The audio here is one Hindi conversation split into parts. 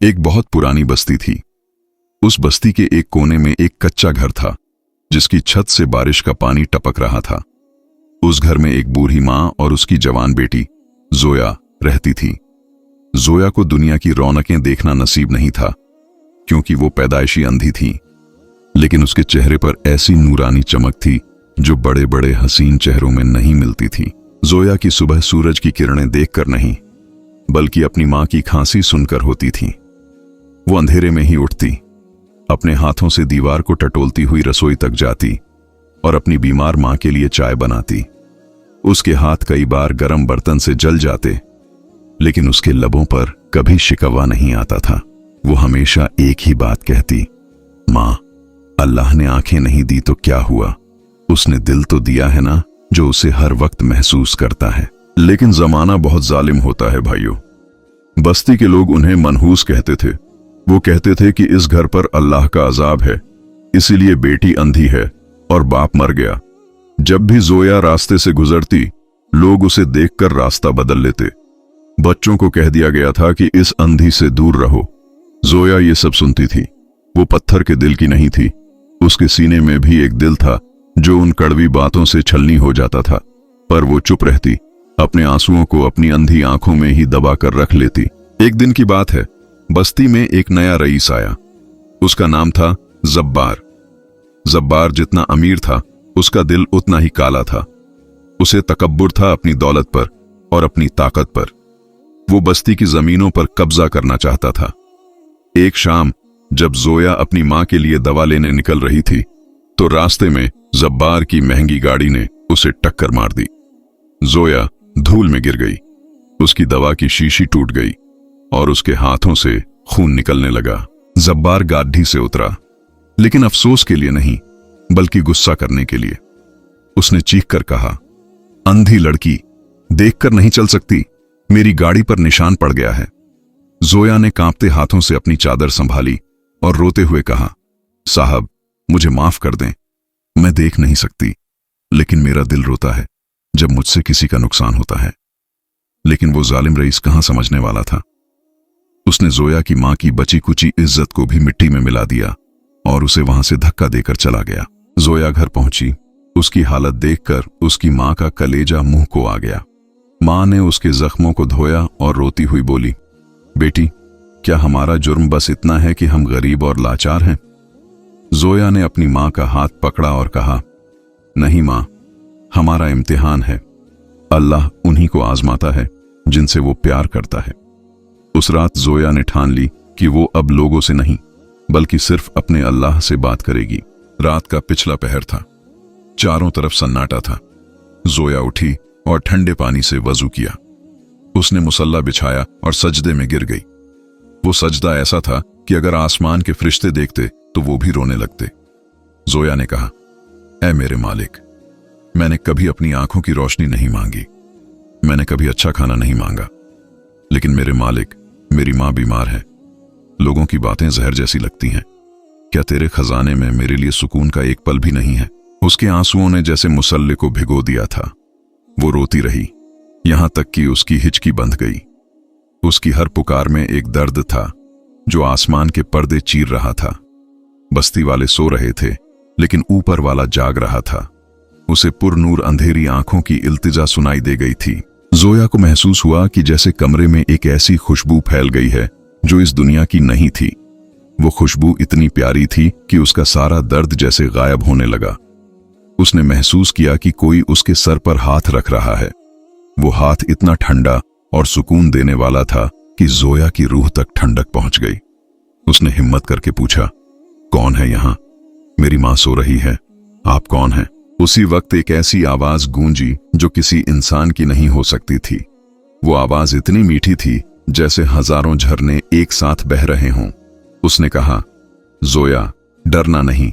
एक बहुत पुरानी बस्ती थी। उस बस्ती के एक कोने में एक कच्चा घर था जिसकी छत से बारिश का पानी टपक रहा था। उस घर में एक बूढ़ी माँ और उसकी जवान बेटी जोया रहती थी। जोया को दुनिया की रौनकें देखना नसीब नहीं था क्योंकि वो पैदाइशी अंधी थी, लेकिन उसके चेहरे पर ऐसी नूरानी चमक थी जो बड़े बड़े हसीन चेहरों में नहीं मिलती थी। जोया की सुबह सूरज की किरणें देखकर नहीं बल्कि अपनी माँ की खांसी सुनकर होती थी। वो अंधेरे में ही उठती, अपने हाथों से दीवार को टटोलती हुई रसोई तक जाती और अपनी बीमार माँ के लिए चाय बनाती। उसके हाथ कई बार गर्म बर्तन से जल जाते, लेकिन उसके लबों पर कभी शिकवा नहीं आता था। वो हमेशा एक ही बात कहती, माँ, अल्लाह ने आंखें नहीं दी तो क्या हुआ, उसने दिल तो दिया है ना जो उसे हर वक्त महसूस करता है। लेकिन जमाना बहुत जालिम होता है भाइयों। बस्ती के लोग उन्हें मनहूस कहते थे। वो कहते थे कि इस घर पर अल्लाह का अजाब है, इसीलिए बेटी अंधी है और बाप मर गया। जब भी जोया रास्ते से गुजरती, लोग उसे देखकर रास्ता बदल लेते। बच्चों को कह दिया गया था कि इस अंधी से दूर रहो। जोया ये सब सुनती थी। वो पत्थर के दिल की नहीं थी। उसके सीने में भी एक दिल था जो उन कड़वी बातों से छलनी हो जाता था, पर वो चुप रहती, अपने आंसुओं को अपनी अंधी आंखों में ही दबा कर रख लेती। एक दिन की बात है, बस्ती में एक नया रईस आया। उसका नाम था जब्बार। जब्बार जितना अमीर था, उसका दिल उतना ही काला था। उसे तकब्बुर था अपनी दौलत पर और अपनी ताकत पर। वो बस्ती की जमीनों पर कब्जा करना चाहता था। एक शाम जब जोया अपनी मां के लिए दवा लेने निकल रही थी, तो रास्ते में जब्बार की महंगी गाड़ी ने उसे टक्कर मार दी। जोया धूल में गिर गई। उसकी दवा की शीशी टूट गई और उसके हाथों से खून निकलने लगा। जब्बार गाड़ी से उतरा, लेकिन अफसोस के लिए नहीं बल्कि गुस्सा करने के लिए। उसने चीखकर कहा, अंधी लड़की, देखकर नहीं चल सकती, मेरी गाड़ी पर निशान पड़ गया है। जोया ने कांपते हाथों से अपनी चादर संभाली और रोते हुए कहा, साहब, मुझे माफ कर दें, मैं देख नहीं सकती, लेकिन मेरा दिल रोता है जब मुझसे किसी का नुकसान होता है। लेकिन वो जालिम रईस कहां समझने वाला था। उसने जोया की मां की बची कुची इज्जत को भी मिट्टी में मिला दिया और उसे वहां से धक्का देकर चला गया। जोया घर पहुंची। उसकी हालत देखकर उसकी मां का कलेजा मुंह को आ गया। मां ने उसके जख्मों को धोया और रोती हुई बोली, बेटी, क्या हमारा जुर्म बस इतना है कि हम गरीब और लाचार हैं? जोया ने अपनी मां का हाथ पकड़ा और कहा, नहीं मां, हमारा इम्तिहान है। अल्लाह उन्हीं को आजमाता है जिनसे वो प्यार करता है। उस रात जोया ने ठान ली कि वो अब लोगों से नहीं बल्कि सिर्फ अपने अल्लाह से बात करेगी। रात का पिछला पहर था। चारों तरफ सन्नाटा था। जोया उठी और ठंडे पानी से वजू किया। उसने मुसल्ला बिछाया और सजदे में गिर गई। वो सजदा ऐसा था कि अगर आसमान के फरिश्ते देखते तो वो भी रोने लगते। जोया ने कहा, ऐ मेरे मालिक, मैंने कभी अपनी आंखों की रोशनी नहीं मांगी, मैंने कभी अच्छा खाना नहीं मांगा, लेकिन मेरे मालिक, मेरी मां बीमार है। लोगों की बातें जहर जैसी लगती हैं। क्या तेरे खजाने में मेरे लिए सुकून का एक पल भी नहीं है? उसके आंसुओं ने जैसे मुसल्ले को भिगो दिया था। वो रोती रही, यहां तक कि उसकी हिचकी बंध गई। उसकी हर पुकार में एक दर्द था जो आसमान के पर्दे चीर रहा था। बस्ती वाले सो रहे थे, लेकिन ऊपर वाला जाग रहा था। उसे पुरनूर अंधेरी आंखों की इल्तिजा सुनाई दे गई थी। जोया को महसूस हुआ कि जैसे कमरे में एक ऐसी खुशबू फैल गई है जो इस दुनिया की नहीं थी। वो खुशबू इतनी प्यारी थी कि उसका सारा दर्द जैसे गायब होने लगा। उसने महसूस किया कि कोई उसके सर पर हाथ रख रहा है। वो हाथ इतना ठंडा और सुकून देने वाला था कि जोया की रूह तक ठंडक पहुंच गई। उसने हिम्मत करके पूछा, कौन है यहां? मेरी मां सो रही है, आप कौन हैं? उसी वक्त एक ऐसी आवाज गूंजी जो किसी इंसान की नहीं हो सकती थी। वो आवाज इतनी मीठी थी जैसे हजारों झरने एक साथ बह रहे हों। उसने कहा, जोया, डरना नहीं,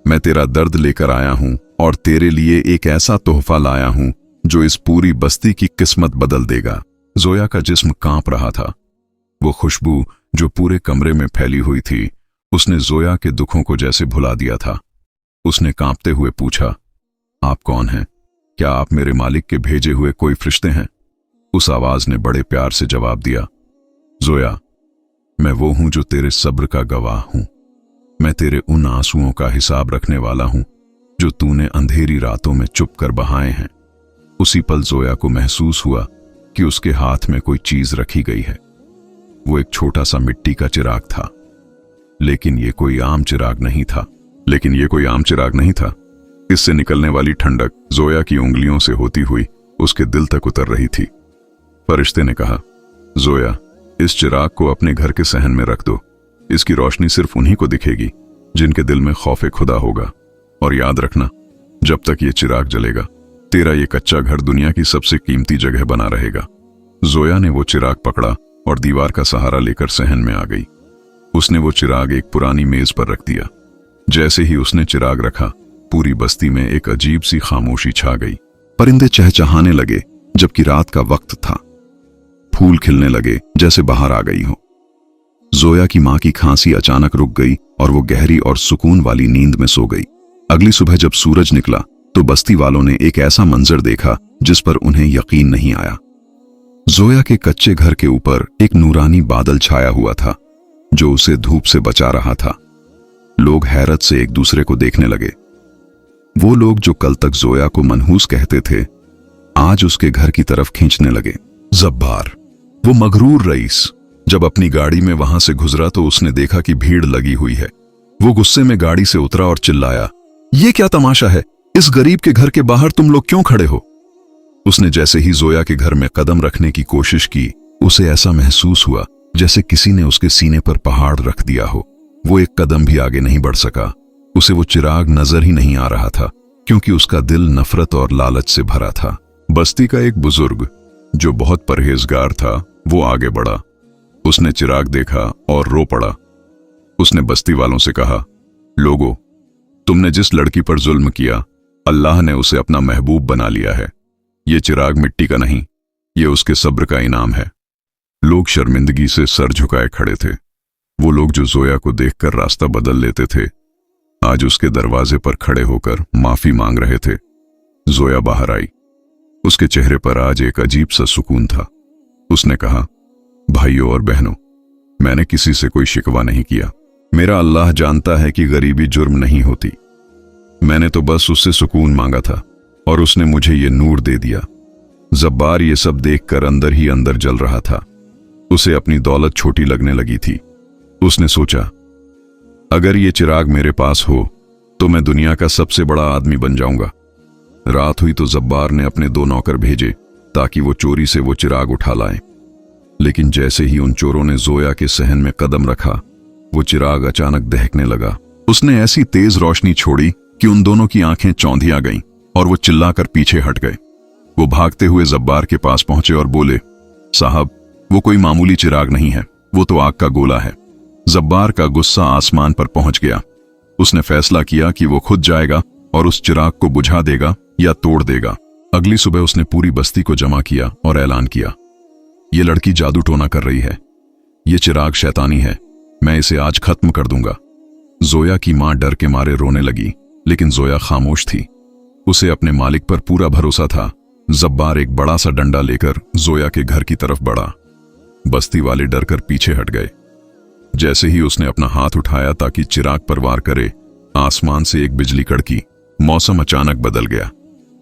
मैं तेरा दर्द लेकर आया हूं और तेरे लिए एक ऐसा तोहफा लाया हूं जो इस पूरी बस्ती की किस्मत बदल देगा। जोया का जिस्म कांप रहा था। वो खुशबू जो पूरे कमरे में फैली हुई थी, उसने जोया के दुखों को जैसे भुला दिया था। उसने कांपते हुए पूछा, आप कौन हैं? क्या आप मेरे मालिक के भेजे हुए कोई फरिश्ते हैं? उस आवाज ने बड़े प्यार से जवाब दिया, जोया, मैं वो हूं जो तेरे सब्र का गवाह हूं। मैं तेरे उन आंसुओं का हिसाब रखने वाला हूं जो तूने अंधेरी रातों में चुप कर बहाए हैं। उसी पल जोया को महसूस हुआ कि उसके हाथ में कोई चीज रखी गई है। वो एक छोटा सा मिट्टी का चिराग था, लेकिन ये कोई आम चिराग नहीं था। इससे निकलने वाली ठंडक जोया की उंगलियों से होती हुई उसके दिल तक उतर रही थी। फरिश्ते ने कहा, जोया, इस चिराग को अपने घर के सहन में रख दो। इसकी रोशनी सिर्फ उन्हीं को दिखेगी जिनके दिल में खौफे खुदा होगा। और याद रखना, जब तक ये चिराग जलेगा, तेरा ये कच्चा घर दुनिया की सबसे कीमती जगह बना रहेगा। जोया ने वो चिराग पकड़ा और दीवार का सहारा लेकर सहन में आ गई। उसने वो चिराग एक पुरानी मेज पर रख दिया। जैसे ही उसने चिराग रखा, पूरी बस्ती में एक अजीब सी खामोशी छा गई। परिंदे चहचहाने लगे जबकि रात का वक्त था। फूल खिलने लगे जैसे बाहर आ गई हो। जोया की मां की खांसी अचानक रुक गई और वो गहरी और सुकून वाली नींद में सो गई। अगली सुबह जब सूरज निकला तो बस्ती वालों ने एक ऐसा मंजर देखा जिस पर उन्हें यकीन नहीं आया। जोया के कच्चे घर के ऊपर एक नूरानी बादल छाया हुआ था जो उसे धूप से बचा रहा था। लोग हैरत से एक दूसरे को देखने लगे। वो लोग जो कल तक जोया को मनहूस कहते थे, आज उसके घर की तरफ खींचने लगे। जब्बार, वो मगरूर रईस, जब अपनी गाड़ी में वहां से गुजरा तो उसने देखा कि भीड़ लगी हुई है। वो गुस्से में गाड़ी से उतरा और चिल्लाया, ये क्या तमाशा है? इस गरीब के घर के बाहर तुम लोग क्यों खड़े हो? उसने जैसे ही जोया के घर में कदम रखने की कोशिश की, उसे ऐसा महसूस हुआ जैसे किसी ने उसके सीने पर पहाड़ रख दिया हो। वो एक कदम भी आगे नहीं बढ़ सका। उसे वो चिराग नजर ही नहीं आ रहा था क्योंकि उसका दिल नफरत और लालच से भरा था। बस्ती का एक बुजुर्ग जो बहुत परहेजगार था, वो आगे बढ़ा। उसने चिराग देखा और रो पड़ा। उसने बस्ती वालों से कहा, लोगों, तुमने जिस लड़की पर जुल्म किया, अल्लाह ने उसे अपना महबूब बना लिया है। ये चिराग मिट्टी का नहीं, ये उसके सब्र का इनाम है। लोग शर्मिंदगी से सर झुकाए खड़े थे। वो लोग जो जोया को देखकर रास्ता बदल लेते थे, आज उसके दरवाजे पर खड़े होकर माफी मांग रहे थे। जोया बाहर आई। उसके चेहरे पर आज एक अजीब सा सुकून था। उसने कहा, भाइयों और बहनों, मैंने किसी से कोई शिकवा नहीं किया। मेरा अल्लाह जानता है कि गरीबी जुर्म नहीं होती। मैंने तो बस उससे सुकून मांगा था और उसने मुझे ये नूर दे दिया। जब्बार ये सब देखकर अंदर ही अंदर जल रहा था। उसे अपनी दौलत छोटी लगने लगी थी। उसने सोचा, अगर ये चिराग मेरे पास हो तो मैं दुनिया का सबसे बड़ा आदमी बन जाऊंगा। रात हुई तो जब्बार ने अपने 2 नौकर भेजे ताकि वो चोरी से वो चिराग उठा लाएं। लेकिन जैसे ही उन चोरों ने जोया के सहन में कदम रखा, वो चिराग अचानक दहकने लगा। उसने ऐसी तेज रोशनी छोड़ी कि उन दोनों की आंखें चौंधिया गईं और वो चिल्लाकर पीछे हट गए। वो भागते हुए जब्बार के पास पहुंचे और बोले, साहब, वो कोई मामूली चिराग नहीं है, वो तो आग का गोला है। जब्बार का गुस्सा आसमान पर पहुंच गया। उसने फैसला किया कि वो खुद जाएगा और उस चिराग को बुझा देगा या तोड़ देगा। अगली सुबह उसने पूरी बस्ती को जमा किया और ऐलान किया, ये लड़की जादू टोना कर रही है। ये चिराग शैतानी है। मैं इसे आज खत्म कर दूंगा। जोया की मां डर के मारे रोने लगी, लेकिन जोया खामोश थी। उसे अपने मालिक पर पूरा भरोसा था। जब्बार एक बड़ा सा डंडा लेकर जोया के घर की तरफ बढ़ा। बस्ती वाले डरकर पीछे हट गए। जैसे ही उसने अपना हाथ उठाया ताकि चिराग पर वार करे, आसमान से एक बिजली कड़की। मौसम अचानक बदल गया।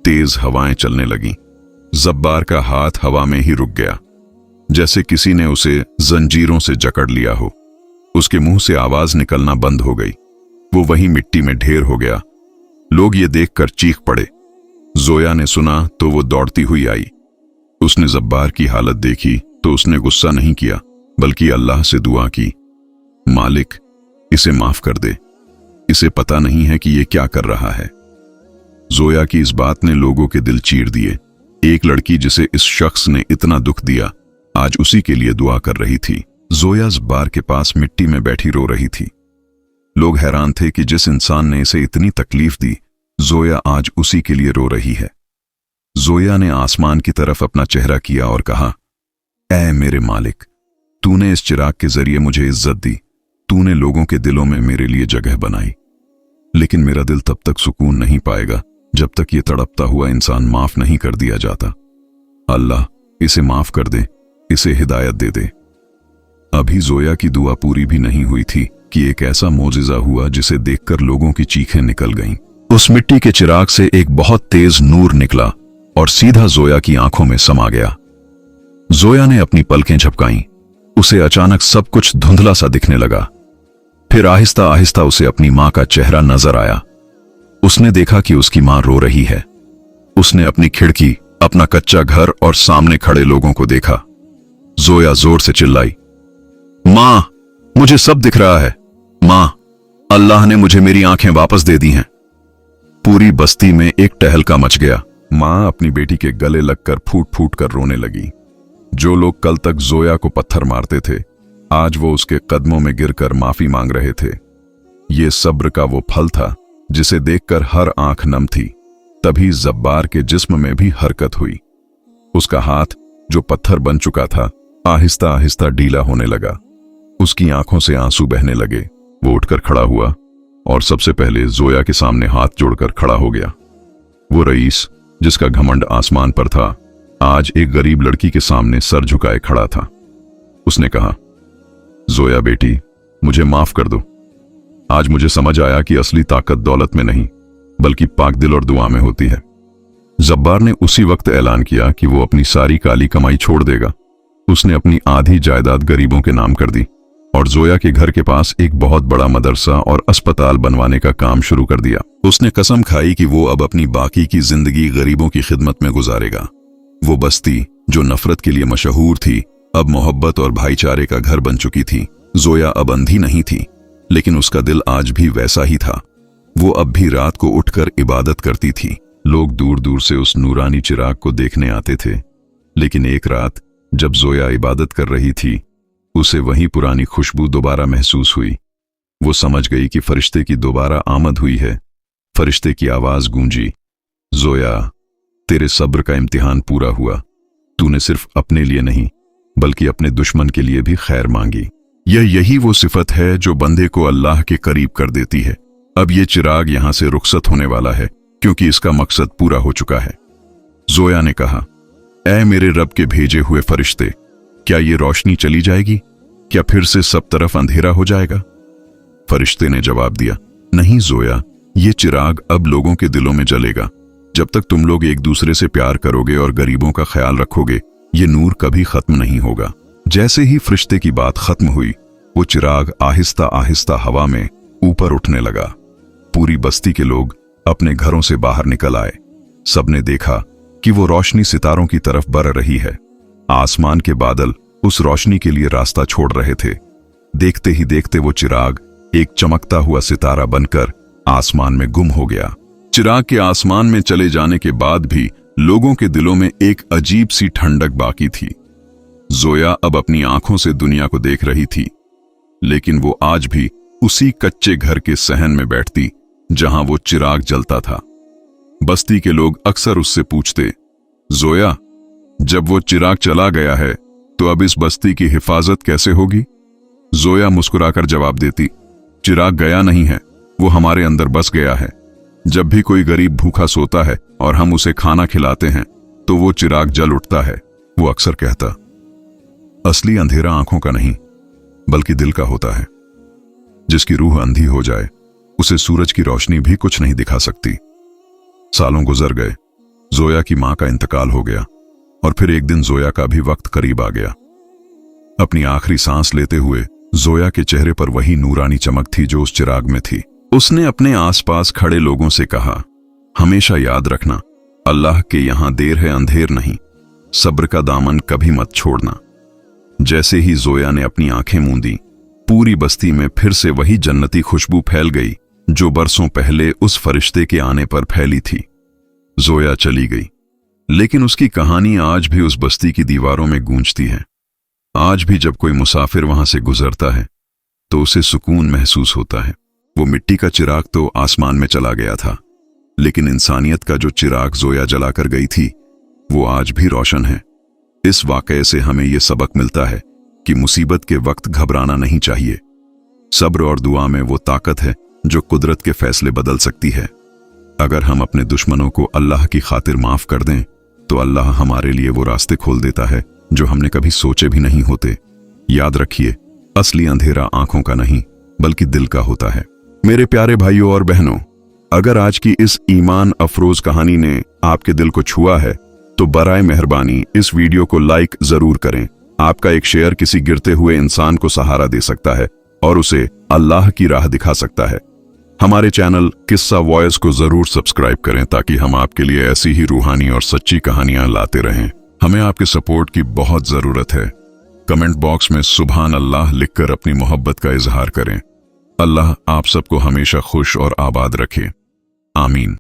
तेज हवाएं चलने लगीं। जब्बार का हाथ हवा में ही रुक गया, जैसे किसी ने उसे जंजीरों से जकड़ लिया हो। उसके मुंह से आवाज निकलना बंद हो गई। वो वहीं मिट्टी में ढेर हो गया। लोग ये देखकर चीख पड़े। जोया ने सुना तो वो दौड़ती हुई आई। उसने जब्बार की हालत देखी तो उसने गुस्सा नहीं किया, बल्कि अल्लाह से दुआ की, मालिक, इसे माफ कर दे। इसे पता नहीं है कि ये क्या कर रहा है। जोया की इस बात ने लोगों के दिल चीर दिए। एक लड़की जिसे इस शख्स ने इतना दुख दिया, आज उसी के लिए दुआ कर रही थी। जोया जब्बार के पास मिट्टी में बैठी रो रही थी। लोग हैरान थे कि जिस इंसान ने इसे इतनी तकलीफ दी, जोया आज उसी के लिए रो रही है। जोया ने आसमान की तरफ अपना चेहरा किया और कहा, ऐ मेरे मालिक, तूने इस चिराग के जरिए मुझे इज्जत दी। तूने लोगों के दिलों में मेरे लिए जगह बनाई। लेकिन मेरा दिल तब तक सुकून नहीं पाएगा जब तक ये तड़पता हुआ इंसान माफ नहीं कर दिया जाता। अल्लाह, इसे माफ कर दे, इसे हिदायत दे दे। अभी जोया की दुआ पूरी भी नहीं हुई थी कि एक ऐसा मोजिजा हुआ जिसे देखकर लोगों की चीखें निकल गईं। उस मिट्टी के चिराग से एक बहुत तेज नूर निकला और सीधा जोया की आंखों में समा गया। जोया ने अपनी पलकें झपकाईं। उसे अचानक सब कुछ धुंधला सा दिखने लगा। फिर आहिस्ता आहिस्ता उसे अपनी मां का चेहरा नजर आया। उसने देखा कि उसकी मां रो रही है। उसने अपनी खिड़की, अपना कच्चा घर और सामने खड़े लोगों को देखा। जोया जोर से चिल्लाई, मां, मुझे सब दिख रहा है। मां, अल्लाह ने मुझे मेरी आंखें वापस दे दी हैं। पूरी बस्ती में एक टहलका मच गया। मां अपनी बेटी के गले लगकर फूट फूट कर रोने लगी। जो लोग कल तक जोया को पत्थर मारते थे, आज वो उसके कदमों में गिरकर माफी मांग रहे थे। ये सब्र का वो फल था जिसे देखकर हर आंख नम थी। तभी जब्बार के जिस्म में भी हरकत हुई। उसका हाथ, जो पत्थर बन चुका था, आहिस्ता आहिस्ता ढीला होने लगा। उसकी आंखों से आंसू बहने लगे। वो उठकर खड़ा हुआ और सबसे पहले जोया के सामने हाथ जोड़कर खड़ा हो गया। वो रईस, जिसका घमंड आसमान पर था, आज एक गरीब लड़की के सामने सर झुकाए खड़ा था। उसने कहा, जोया बेटी, मुझे माफ कर दो। आज मुझे समझ आया कि असली ताकत दौलत में नहीं, बल्कि पाक दिल और दुआ में होती है। जब्बार ने उसी वक्त ऐलान किया कि वो अपनी सारी काली कमाई छोड़ देगा। उसने अपनी आधी जायदाद गरीबों के नाम कर दी और जोया के घर के पास एक बहुत बड़ा मदरसा और अस्पताल बनवाने का काम शुरू कर दिया। उसने कसम खाई कि वो अब अपनी बाकी की जिंदगी गरीबों की खिदमत में गुजारेगा। वो बस्ती, जो नफरत के लिए मशहूर थी, अब मोहब्बत और भाईचारे का घर बन चुकी थी। जोया अब अंधी नहीं थी, लेकिन उसका दिल आज भी वैसा ही था। वो अब भी रात को उठकर इबादत करती थी। लोग दूर दूर से उस नूरानी चिराग को देखने आते थे। लेकिन एक रात जब जोया इबादत कर रही थी, उसे वही पुरानी खुशबू दोबारा महसूस हुई। वो समझ गई कि फरिश्ते की दोबारा आमद हुई है। फरिश्ते की आवाज गूंजी, जोया, तेरे सब्र का इम्तिहान पूरा हुआ। तूने सिर्फ अपने लिए नहीं, बल्कि अपने दुश्मन के लिए भी खैर मांगी। यही वो सिफत है जो बंदे को अल्लाह के करीब कर देती है। अब ये चिराग यहां से रुखसत होने वाला है, क्योंकि इसका मकसद पूरा हो चुका है। जोया ने कहा, ऐ मेरे रब के भेजे हुए फरिश्ते, क्या ये रोशनी चली जाएगी? क्या फिर से सब तरफ अंधेरा हो जाएगा? फरिश्ते ने जवाब दिया, नहीं जोया, ये चिराग अब लोगों के दिलों में जलेगा। जब तक तुम लोग एक दूसरे से प्यार करोगे और गरीबों का ख्याल रखोगे, ये नूर कभी खत्म नहीं होगा। जैसे ही फरिश्ते की बात खत्म हुई, वो चिराग आहिस्ता आहिस्ता हवा में ऊपर उठने लगा। पूरी बस्ती के लोग अपने घरों से बाहर निकल आए। सबने देखा कि वो रोशनी सितारों की तरफ बढ़ रही है। आसमान के बादल उस रोशनी के लिए रास्ता छोड़ रहे थे। देखते ही देखते वो चिराग एक चमकता हुआ सितारा बनकर आसमान में गुम हो गया। चिराग के आसमान में चले जाने के बाद भी लोगों के दिलों में एक अजीब सी ठंडक बाकी थी। जोया अब अपनी आंखों से दुनिया को देख रही थी, लेकिन वो आज भी उसी कच्चे घर के सहन में बैठती जहां वो चिराग जलता था। बस्ती के लोग अक्सर उससे पूछते, जोया, जब वो चिराग चला गया है तो अब इस बस्ती की हिफाजत कैसे होगी? जोया मुस्कुराकर जवाब देती, चिराग गया नहीं है, वो हमारे अंदर बस गया है। जब भी कोई गरीब भूखा सोता है और हम उसे खाना खिलाते हैं तो वो चिराग जल उठता है। वो अक्सर कहता, असली अंधेरा आंखों का नहीं, बल्कि दिल का होता है। जिसकी रूह अंधी हो जाए, उसे सूरज की रोशनी भी कुछ नहीं दिखा सकती। सालों गुजर गए। जोया की मां का इंतकाल हो गया और फिर एक दिन जोया का भी वक्त करीब आ गया। अपनी आखिरी सांस लेते हुए जोया के चेहरे पर वही नूरानी चमक थी जो उस चिराग में थी। उसने अपने आसपास खड़े लोगों से कहा, हमेशा याद रखना, अल्लाह के यहां देर है अंधेर नहीं। सब्र का दामन कभी मत छोड़ना। जैसे ही जोया ने अपनी आंखें मूंदी, पूरी बस्ती में फिर से वही जन्नती खुशबू फैल गई जो बरसों पहले उस फरिश्ते के आने पर फैली थी। जोया चली गई, लेकिन उसकी कहानी आज भी उस बस्ती की दीवारों में गूंजती है। आज भी जब कोई मुसाफिर वहां से गुजरता है तो उसे सुकून महसूस होता है। वो मिट्टी का चिराग तो आसमान में चला गया था, लेकिन इंसानियत का जो चिराग जोया जलाकर गई थी, वो आज भी रोशन है। इस वाकये से हमें यह सबक मिलता है कि मुसीबत के वक्त घबराना नहीं चाहिए। सब्र और दुआ में वो ताकत है जो कुदरत के फैसले बदल सकती है। अगर हम अपने दुश्मनों को अल्लाह की खातिर माफ कर दें तो अल्लाह हमारे लिए वो रास्ते खोल देता है जो हमने कभी सोचे भी नहीं होते। याद रखिए, असली अंधेरा आंखों का नहीं बल्कि दिल का होता है। मेरे प्यारे भाइयों और बहनों, अगर आज की इस ईमान अफरोज कहानी ने आपके दिल को छुआ है तो बराए मेहरबानी इस वीडियो को लाइक जरूर करें। आपका एक शेयर किसी गिरते हुए इंसान को सहारा दे सकता है और उसे अल्लाह की राह दिखा सकता है। हमारे चैनल किस्सा वॉइस को जरूर सब्सक्राइब करें ताकि हम आपके लिए ऐसी ही रूहानी और सच्ची कहानियां लाते रहें। हमें आपके सपोर्ट की बहुत जरूरत है। कमेंट बॉक्स में सुभान अल्लाह लिखकर अपनी मोहब्बत का इजहार करें। अल्लाह आप सबको हमेशा खुश और आबाद रखे। आमीन।